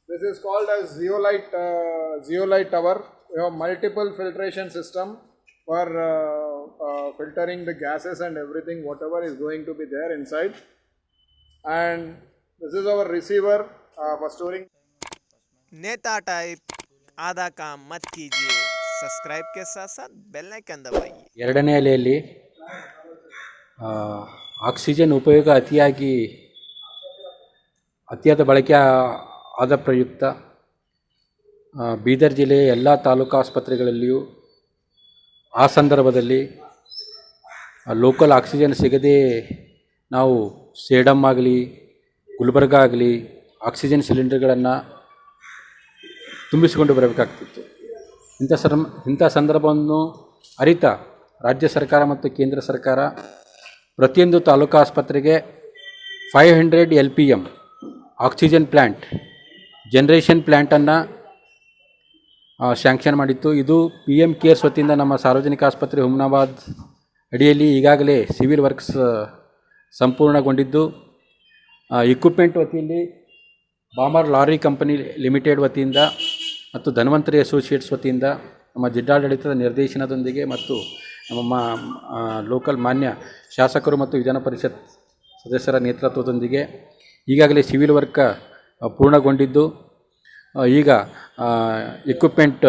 This is called as zeolite tower. We have multiple filtration system for filtering the gases and everything, whatever is going to be there inside. And this is our receiver for storing. नेता type आधा काम मत कीजिए, subscribe के साथ साथ bell icon दबाइए. ಎರಡನೇ ಅಲೆಯಲ್ಲಿ ಆಕ್ಸಿಜನ್ ಉಪಯೋಗ ಅತಿಯಾದ ಬಳಕೆ ಆದ ಪ್ರಯುಕ್ತ ಬೀದರ್ ಜಿಲ್ಲೆಯ ಎಲ್ಲ ತಾಲೂಕು ಆಸ್ಪತ್ರೆಗಳಲ್ಲಿಯೂ ಆ ಸಂದರ್ಭದಲ್ಲಿ ಲೋಕಲ್ ಆಕ್ಸಿಜನ್ ಸಿಗದೆ ನಾವು ಸೇಡಮ್ ಆಗಲಿ ಗುಲ್ಬರ್ಗ ಆಗಲಿ ಆಕ್ಸಿಜನ್ ಸಿಲಿಂಡರ್ಗಳನ್ನು ತುಂಬಿಸಿಕೊಂಡು ಬರಬೇಕಾಗ್ತಿತ್ತು. ಇಂಥ ಸಂದರ್ಭವನ್ನು ಅರಿತ ರಾಜ್ಯ ಸರ್ಕಾರ ಮತ್ತು ಕೇಂದ್ರ ಸರ್ಕಾರ ಪ್ರತಿಯೊಂದು ತಾಲೂಕು ಆಸ್ಪತ್ರೆಗೆ 500 LPM ಆಕ್ಸಿಜನ್ ಪ್ಲ್ಯಾಂಟ್ ಜನ್ರೇಷನ್ ಪ್ಲ್ಯಾಂಟನ್ನು ಸ್ಯಾಂಕ್ಷನ್ ಮಾಡಿತ್ತು. ಇದು PM ಕೇರ್ಸ್ ವತಿಯಿಂದ ನಮ್ಮ ಸಾರ್ವಜನಿಕ ಆಸ್ಪತ್ರೆ ಹುಮ್ನಾಬಾದ್ ಅಡಿಯಲ್ಲಿ ಈಗಾಗಲೇ ಸಿವಿಲ್ ವರ್ಕ್ಸ್ ಸಂಪೂರ್ಣಗೊಂಡಿದ್ದು, ಇಕ್ವಿಪ್ಮೆಂಟ್ ವತಿಯಲ್ಲಿ ಬಾಮರ್ ಲಾರಿ ಕಂಪನಿ ಲಿಮಿಟೆಡ್ ವತಿಯಿಂದ ಮತ್ತು ಧನ್ವಂತರಿ ಅಸೋಸಿಯೇಟ್ಸ್ ವತಿಯಿಂದ ನಮ್ಮ ಜಿಲ್ಲಾಡಳಿತದ ನಿರ್ದೇಶನದೊಂದಿಗೆ ಮತ್ತು ನಮ್ಮ ಲೋಕಲ್ ಮಾನ್ಯ ಶಾಸಕರು ಮತ್ತು ವಿಧಾನ ಪರಿಷತ್ ಸದಸ್ಯರ ನೇತೃತ್ವದೊಂದಿಗೆ ಈಗಾಗಲೇ ಸಿವಿಲ್ ವರ್ಕ್ ಪೂರ್ಣಗೊಂಡಿದ್ದು, ಈಗ ಇಕ್ವಿಪ್ಮೆಂಟ್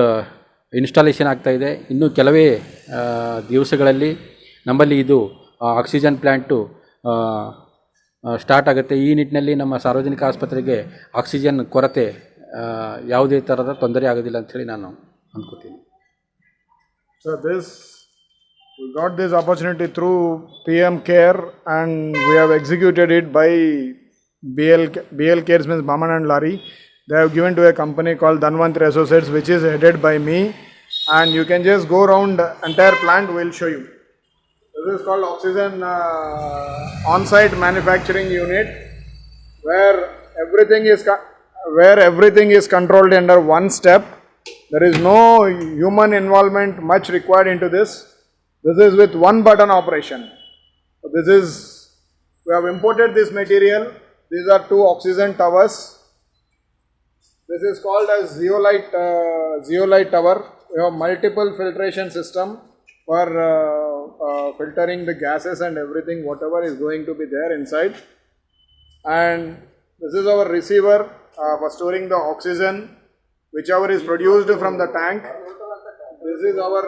ಇನ್ಸ್ಟಾಲೇಷನ್ ಆಗ್ತಾಯಿದೆ. ಇನ್ನು ಕೆಲವೇ ದಿವಸಗಳಲ್ಲಿ ನಮ್ಮಲ್ಲಿ ಇದು ಆಕ್ಸಿಜನ್ ಪ್ಲ್ಯಾಂಟು ಸ್ಟಾರ್ಟ್ ಆಗುತ್ತೆ. ಈ ನಿಟ್ಟಿನಲ್ಲಿ ನಮ್ಮ ಸಾರ್ವಜನಿಕ ಆಸ್ಪತ್ರೆಗೆ ಆಕ್ಸಿಜನ್ ಕೊರತೆ ಯಾವುದೇ ಥರದ ತೊಂದರೆ ಆಗೋದಿಲ್ಲ ಅಂಥೇಳಿ ನಾನು ಅಂದ್ಕೋತೀನಿ. So we got this opportunity through PM Care, and we have executed it by BL Cares, means Baman and Lari. They have given to a company called Dhanvantri Associates, which is headed by me, and you can just go around entire plant. We'll show you. This is called oxygen on-site manufacturing unit, where everything is controlled under one step. There is no human involvement much required into this. This is with one button operation. So we have imported this material. These are 2 oxygen towers. This is called as zeolite tower. We have multiple filtration system for filtering the gases and everything, whatever is going to be there inside. And this is our receiver for storing the oxygen, whichever is produced from the tank. This is our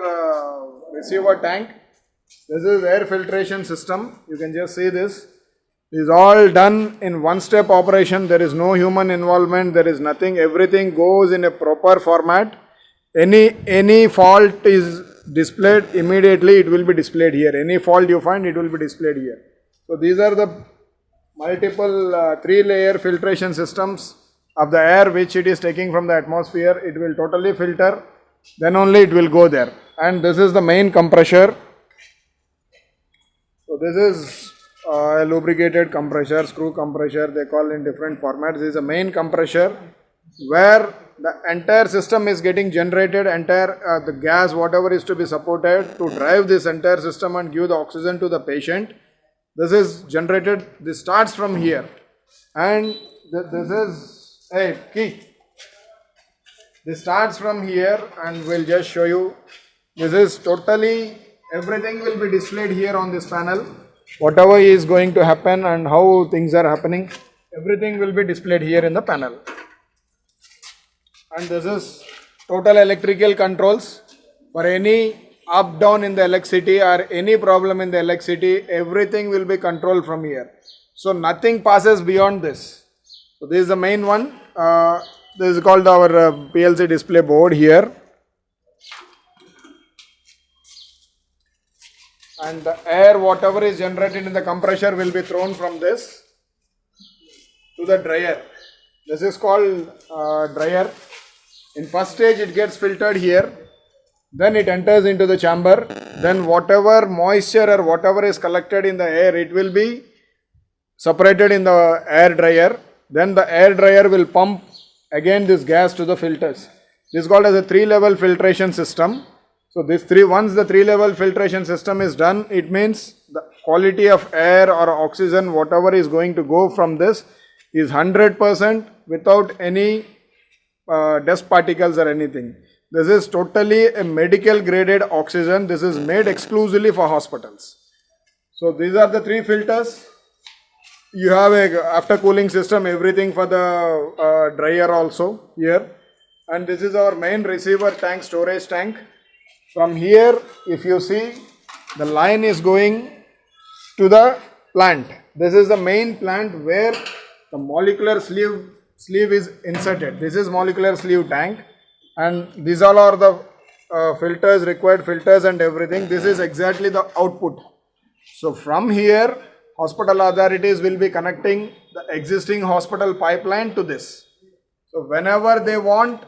receiver tank. This is air filtration system. You can just see this. This is all done in one step operation. There is no human involvement. There is nothing. Everything goes in a proper format. Any fault is displayed immediately. It will be displayed here. Any fault you find, it will be displayed here. So these are the multiple 3-layer filtration systems of the air which it is taking from the atmosphere. It will totally filter, then only it will go there. And this is the main compressor. So this is a lubricated compressor, screw compressor, they call in different formats. This is a main compressor where the entire system is getting generated, the gas whatever is to be supported to drive this entire system and give the oxygen to the patient. This is generated, this starts from here, and this is this starts from here, and we'll just show you. This is totally, everything will be displayed here on this panel. Whatever is going to happen and how things are happening, everything will be displayed here in the panel. And this is total electrical controls for any up down in the electricity or any problem in the electricity. Everything will be controlled from here, so nothing passes beyond this. So this is the main one. This is called our PLC display board here, and the air whatever is generated in the compressor will be thrown from this to the dryer. This is called dryer. In first stage it gets filtered here, then it enters into the chamber, then whatever moisture or whatever is collected in the air, it will be separated in the air dryer. Then the air dryer will pump again this gas to the filters. This is called as a 3-level filtration system. So once the 3-level filtration system is done, it means the quality of air or oxygen whatever is going to go from this is 100% without any dust particles or anything. This is totally a medical graded oxygen. This is made exclusively for hospitals. So these are the 3 filters. You have a after cooling system, everything for the dryer also here. And this is our main receiver tank, storage tank. From here, if you see, the line is going to the plant. This is the main plant where the molecular sleeve is inserted. This is molecular sleeve tank, and these all are the filters, required filters and everything. This is exactly the output. So from here, hospital authorities will be connecting the existing hospital pipeline to this. So whenever they want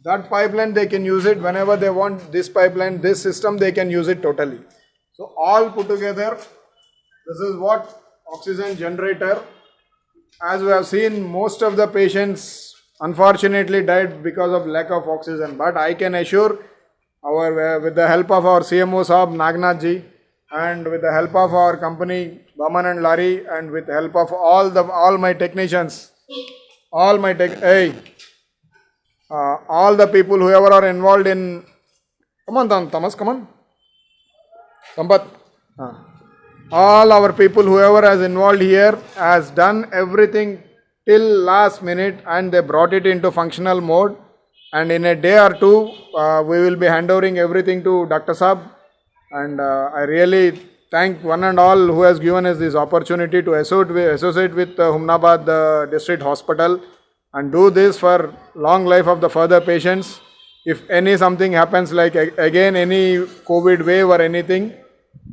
that pipeline, they can use it. Whenever they want this pipeline, this system, they can use it totally. So all put together, this is what oxygen generator. As we have seen, most of the patients unfortunately died because of lack of oxygen. But I can assure with the help of our CMO Saab Nagnath ji, and with the help of our company Baman and Lari, and with the help of all my technicians, all the people whoever are involved in, come on Thomas, come on, Sampath, all our people whoever is involved here has done everything till last minute, and they brought it into functional mode, and in a day or two we will be handovering everything to Dr. Saab. And I really thank one and all who has given us this opportunity to associate with Humnabad District Hospital and do this for long life of the further patients. If something happens, like again any COVID wave or anything,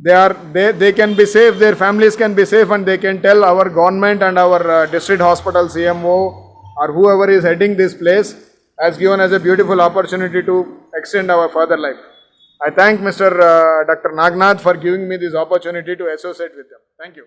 they can be safe, their families can be safe, and they can tell our government and our district hospital CMO or whoever is heading this place has given us a beautiful opportunity to extend our further life. I thank Mr. Dr. Nagnath for giving me this opportunity to associate with them. Thank you.